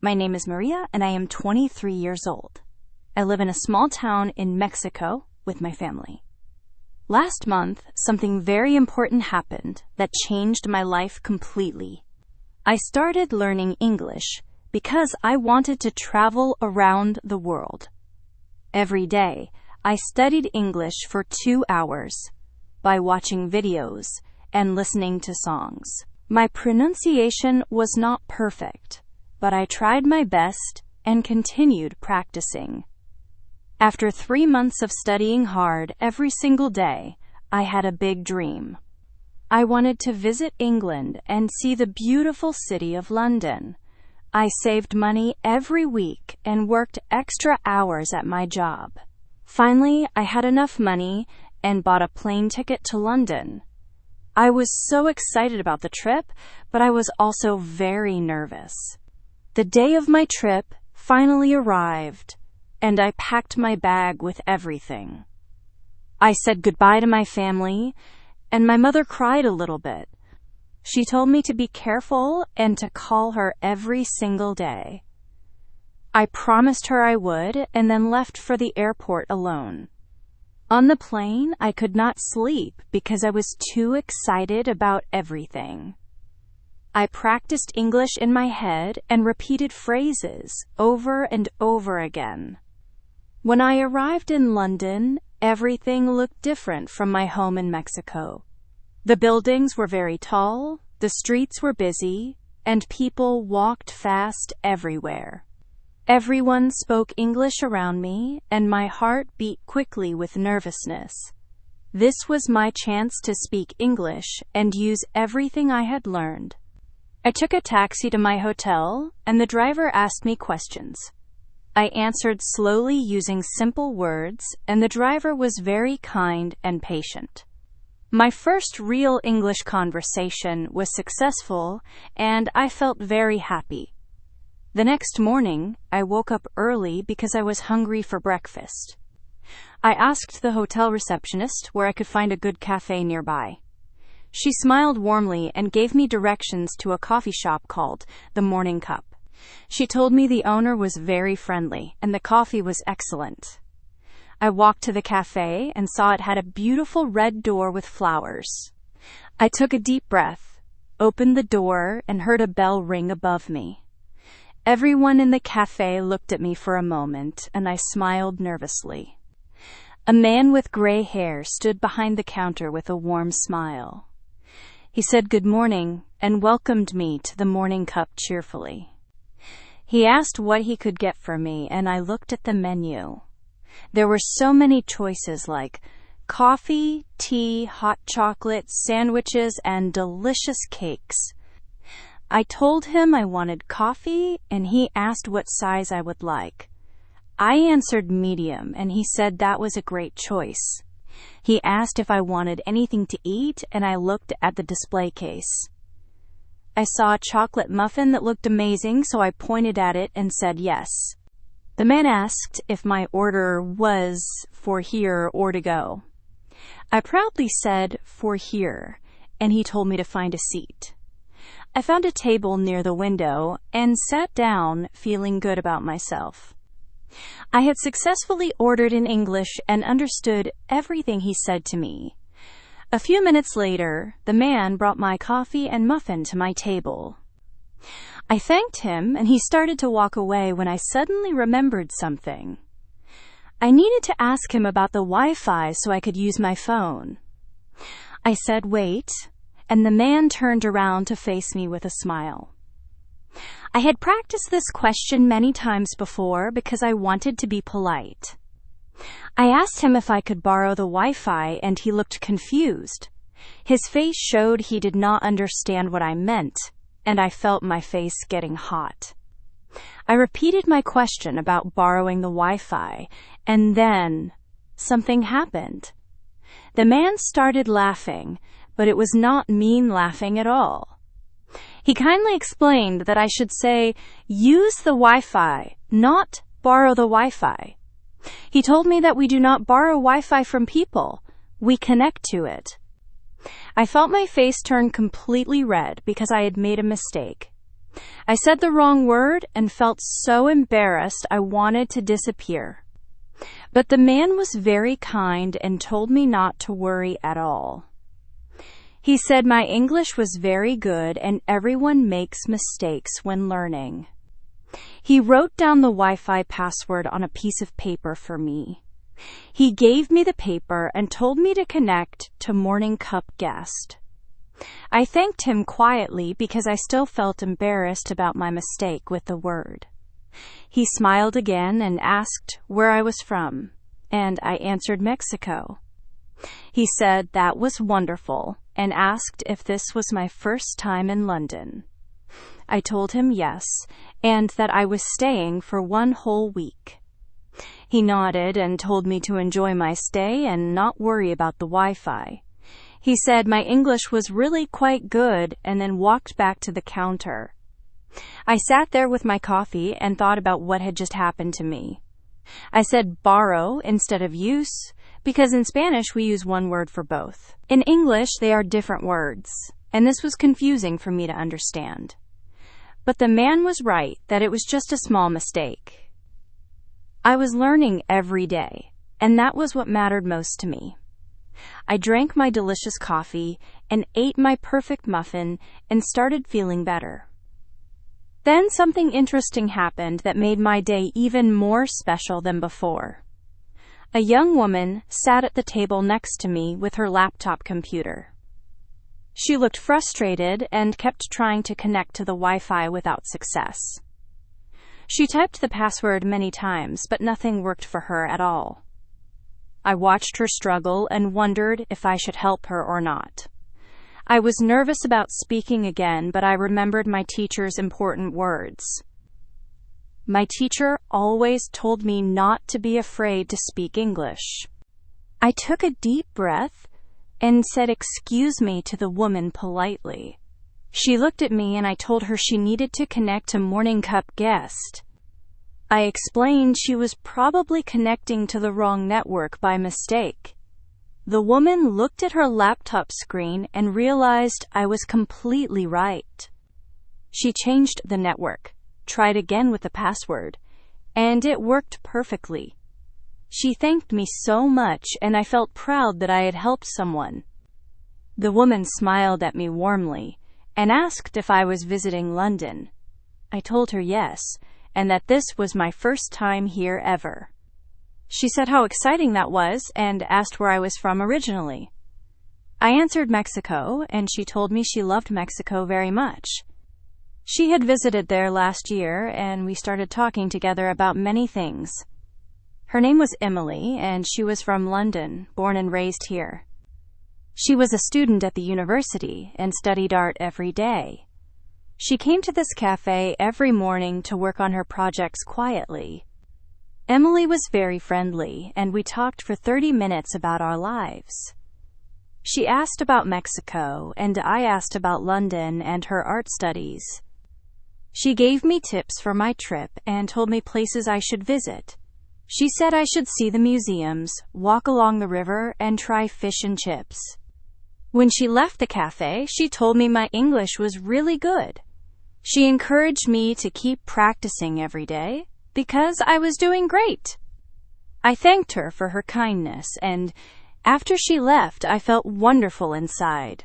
My name is Maria, and I am 23 years old. I live in a small town in Mexico with my family. Last month, something very important happened that changed my life completely. I started learning English because I wanted to travel around the world. Every day, I studied English for 2 hours by watching videos and listening to songs. My pronunciation was not perfect, but I tried my best and continued practicing. After 3 months of studying hard every single day, I had a big dream. I wanted to visit England and see the beautiful city of London. I saved money every week and worked extra hours at my job. Finally, I had enough money and bought a plane ticket to London. I was so excited about the trip, but I was also very nervous. The day of my trip finally arrived, and I packed my bag with everything. I said goodbye to my family, and my mother cried a little bit. She told me to be careful and to call her every single day. I promised her I would, and then left for the airport alone. On the plane, I could not sleep because I was too excited about everything. I practiced English in my head and repeated phrases over and over again. When I arrived in London, everything looked different from my home in Mexico. The buildings were very tall, the streets were busy, and people walked fast everywhere. Everyone spoke English around me, and my heart beat quickly with nervousness. This was my chance to speak English and use everything I had learned. I took a taxi to my hotel, and the driver asked me questions. I answered slowly using simple words, and the driver was very kind and patient. My first real English conversation was successful, and I felt very happy. The next morning, I woke up early because I was hungry for breakfast. I asked the hotel receptionist where I could find a good cafe nearby. She smiled warmly and gave me directions to a coffee shop called The Morning Cup. She told me the owner was very friendly and the coffee was excellent. I walked to the cafe and saw it had a beautiful red door with flowers. I took a deep breath, opened the door, and heard a bell ring above me. Everyone in the cafe looked at me for a moment, and I smiled nervously. A man with gray hair stood behind the counter with a warm smile. He said good morning and welcomed me to the Morning Cup cheerfully. He asked what he could get for me, and I looked at the menu. There were so many choices like coffee, tea, hot chocolate, sandwiches, and delicious cakes. I told him I wanted coffee, and he asked what size I would like. I answered medium, and he said that was a great choice. He asked if I wanted anything to eat, and I looked at the display case. I saw a chocolate muffin that looked amazing, so I pointed at it and said yes. The man asked if my order was for here or to go. I proudly said for here, and he told me to find a seat. I found a table near the window and sat down, feeling good about myself. I had successfully ordered in English and understood everything he said to me. A few minutes later, the man brought my coffee and muffin to my table. I thanked him, and he started to walk away when I suddenly remembered something. I needed to ask him about the Wi-Fi so I could use my phone. I said, "Wait," and the man turned around to face me with a smile. I had practiced this question many times before because I wanted to be polite. I asked him if I could borrow the Wi-Fi, and he looked confused. His face showed he did not understand what I meant, and I felt my face getting hot. I repeated my question about borrowing the Wi-Fi, and then something happened. The man started laughing, but it was not mean laughing at all. He kindly explained that I should say, "Use the Wi-Fi, not borrow the Wi-Fi." He told me that we do not borrow Wi-Fi from people. We connect to it. I felt my face turn completely red because I had made a mistake. I said the wrong word and felt so embarrassed I wanted to disappear. But the man was very kind and told me not to worry at all. He said my English was very good and everyone makes mistakes when learning. He wrote down the Wi-Fi password on a piece of paper for me. He gave me the paper and told me to connect to Morning Cup Guest. I thanked him quietly because I still felt embarrassed about my mistake with the word. He smiled again and asked where I was from, and I answered Mexico. He said that was wonderful and asked if this was my first time in London. I told him yes, and that I was staying for 1 whole week. He nodded and told me to enjoy my stay and not worry about the Wi-Fi. He said my English was really quite good and then walked back to the counter. I sat there with my coffee and thought about what had just happened to me. I said borrow instead of use because in Spanish we use one word for both. In English they are different words, and this was confusing for me to understand. But the man was right that it was just a small mistake. I was learning every day, and that was what mattered most to me. I drank my delicious coffee and ate my perfect muffin and started feeling better. Then something interesting happened that made my day even more special than before. A young woman sat at the table next to me with her laptop computer. She looked frustrated and kept trying to connect to the Wi-Fi without success. She typed the password many times, but nothing worked for her at all. I watched her struggle and wondered if I should help her or not. I was nervous about speaking again, but I remembered my teacher's important words. My teacher always told me not to be afraid to speak English. I took a deep breath and said excuse me to the woman politely. She looked at me and I told her she needed to connect to Morning Cup Guest. I explained she was probably connecting to the wrong network by mistake. The woman looked at her laptop screen and realized I was completely right. She changed the network, tried again with the password, and it worked perfectly. She thanked me so much and I felt proud that I had helped someone. The woman smiled at me warmly and asked if I was visiting London. I told her yes, and that this was my first time here ever. She said how exciting that was and asked where I was from originally. I answered Mexico, and she told me she loved Mexico very much. She had visited there last year, and we started talking together about many things. Her name was Emily, and she was from London, born and raised here. She was a student at the university and studied art every day. She came to this cafe every morning to work on her projects quietly. Emily was very friendly, and we talked for 30 minutes about our lives. She asked about Mexico, and I asked about London and her art studies. She gave me tips for my trip and told me places I should visit. She said I should see the museums, walk along the river, and try fish and chips. When she left the cafe, she told me my English was really good. She encouraged me to keep practicing every day because I was doing great. I thanked her for her kindness, and after she left, I felt wonderful inside.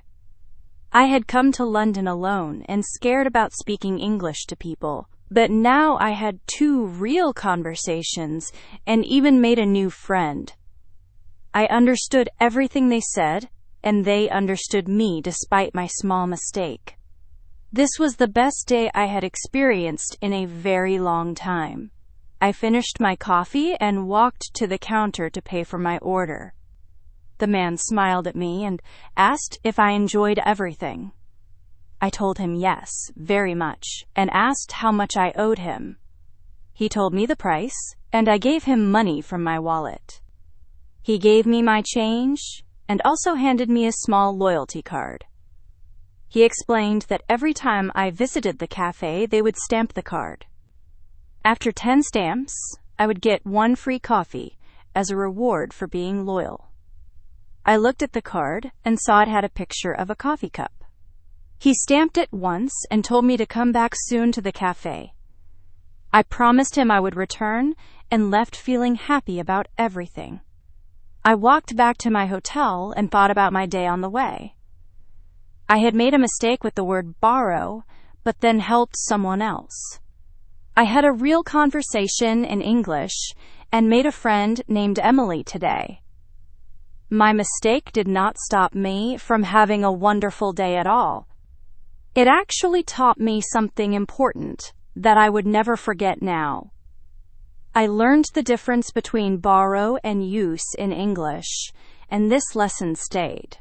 I had come to London alone and scared about speaking English to people, but now I had 2 real conversations and even made a new friend. I understood everything they said, and they understood me despite my small mistake. This was the best day I had experienced in a very long time. I finished my coffee and walked to the counter to pay for my order. The man smiled at me and asked if I enjoyed everything. I told him yes, very much, and asked how much I owed him. He told me the price, and I gave him money from my wallet. He gave me my change and also handed me a small loyalty card. He explained that every time I visited the cafe, they would stamp the card. After 10 stamps, I would get 1 free coffee as a reward for being loyal. I looked at the card and saw it had a picture of a coffee cup. He stamped it once and told me to come back soon to the cafe. I promised him I would return and left feeling happy about everything. I walked back to my hotel and thought about my day on the way. I had made a mistake with the word borrow, but then helped someone else. I had a real conversation in English and made a friend named Emily today. My mistake did not stop me from having a wonderful day at all. It actually taught me something important that I would never forget now. I learned the difference between borrow and use in English, and this lesson stayed.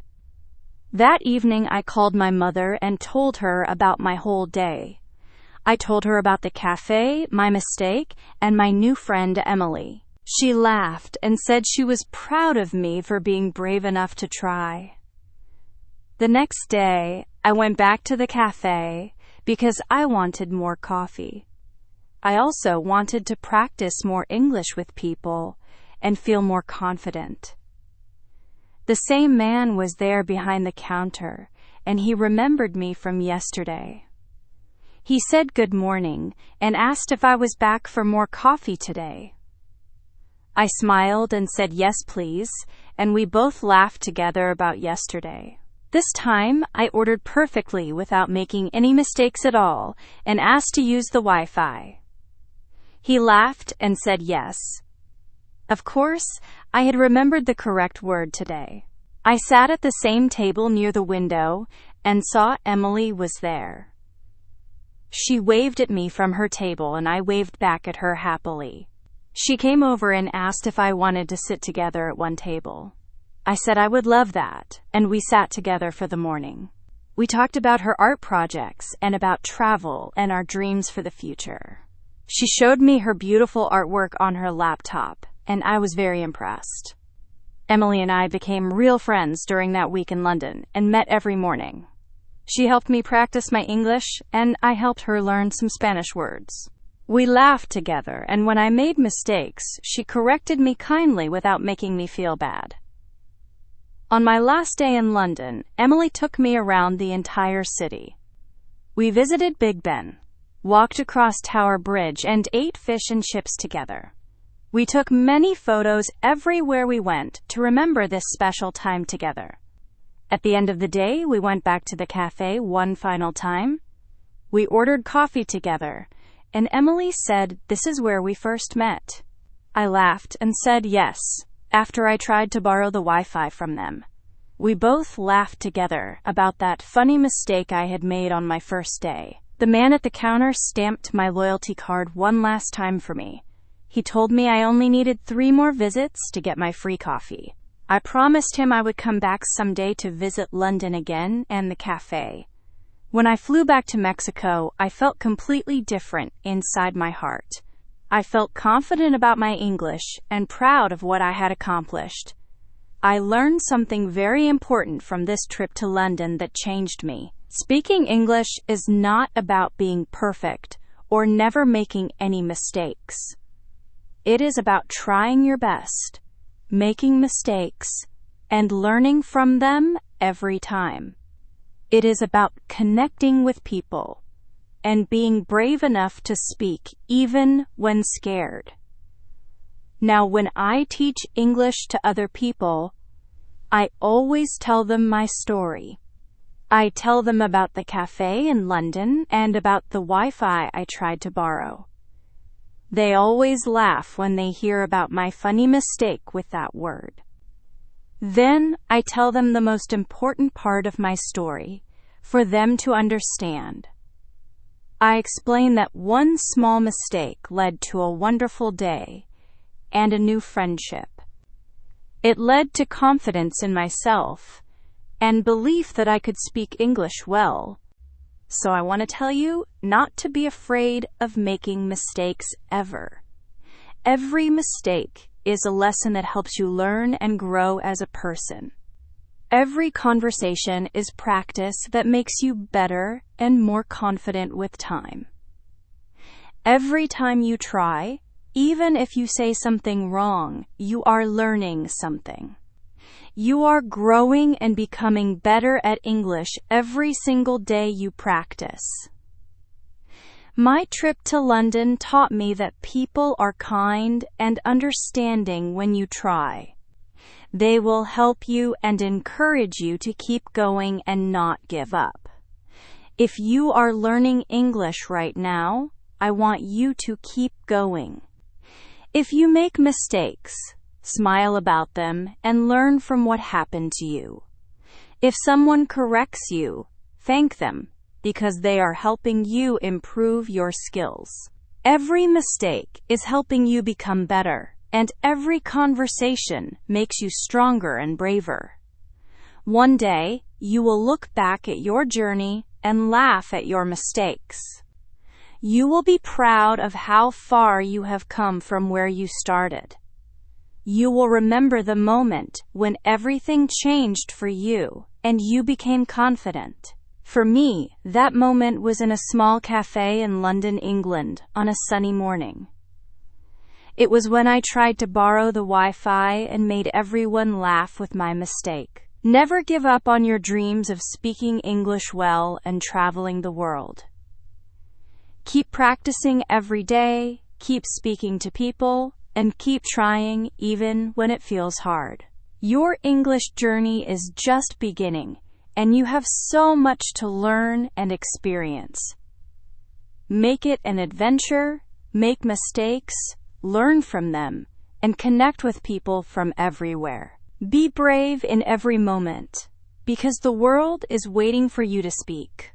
That evening, I called my mother and told her about my whole day. I told her about the cafe, my mistake, and my new friend Emily. She laughed and said she was proud of me for being brave enough to try. The next day, I went back to the cafe because I wanted more coffee. I also wanted to practice more English with people and feel more confident. The same man was there behind the counter, and he remembered me from yesterday. He said good morning and asked if I was back for more coffee today. I smiled and said yes, please, and we both laughed together about yesterday. This time, I ordered perfectly without making any mistakes at all and asked to use the Wi-Fi. He laughed and said yes. Of course, I had remembered the correct word today. I sat at the same table near the window and saw Emily was there. She waved at me from her table and I waved back at her happily. She came over and asked if I wanted to sit together at one table. I said I would love that, and we sat together for the morning. We talked about her art projects and about travel and our dreams for the future. She showed me her beautiful artwork on her laptop, and I was very impressed. Emily and I became real friends during that week in London and met every morning. She helped me practice my English, and I helped her learn some Spanish words. We laughed together, and when I made mistakes, she corrected me kindly without making me feel bad. On my last day in London, Emily took me around the entire city. We visited Big Ben, walked across Tower Bridge, and ate fish and chips together. We took many photos everywhere we went to remember this special time together. At the end of the day, we went back to the cafe one final time. We ordered coffee together, and Emily said, "This is where we first met." I laughed and said yes, after I tried to borrow the Wi-Fi from them. We both laughed together about that funny mistake I had made on my first day. The man at the counter stamped my loyalty card one last time for me. He told me I only needed 3 more visits to get my free coffee. I promised him I would come back someday to visit London again and the cafe. When I flew back to Mexico, I felt completely different inside my heart. I felt confident about my English and proud of what I had accomplished. I learned something very important from this trip to London that changed me. Speaking English is not about being perfect or never making any mistakes. It is about trying your best, making mistakes, and learning from them every time. It is about connecting with people and being brave enough to speak even when scared. Now, when I teach English to other people, I always tell them my story. I tell them about the cafe in London and about the Wi-Fi I tried to borrow. They always laugh when they hear about my funny mistake with that word. Then I tell them the most important part of my story for them to understand. I explain that one small mistake led to a wonderful day and a new friendship. It led to confidence in myself and belief that I could speak English well. So I want to tell you not to be afraid of making mistakes ever. Every mistake is a lesson that helps you learn and grow as a person. Every conversation is practice that makes you better and more confident with time. Every time you try, even if you say something wrong, you are learning something. You are growing and becoming better at English every single day you practice. My trip to London taught me that people are kind and understanding when you try. They will help you and encourage you to keep going and not give up. If you are learning English right now, I want you to keep going. If you make mistakes, smile about them and learn from what happened to you. If someone corrects you, thank them, because they are helping you improve your skills. Every mistake is helping you become better, and every conversation makes you stronger and braver. One day, you will look back at your journey and laugh at your mistakes. You will be proud of how far you have come from where you started. You will remember the moment when everything changed for you and you became confident. For me, that moment was in a small cafe in London, England, on a sunny morning. It was when I tried to borrow the Wi-Fi and made everyone laugh with my mistake. Never give up on your dreams of speaking English well and traveling the world. Keep practicing every day, keep speaking to people, and keep trying even when it feels hard. Your English journey is just beginning, and you have so much to learn and experience. Make it an adventure, make mistakes, learn from them, and connect with people from everywhere. Be brave in every moment, because the world is waiting for you to speak.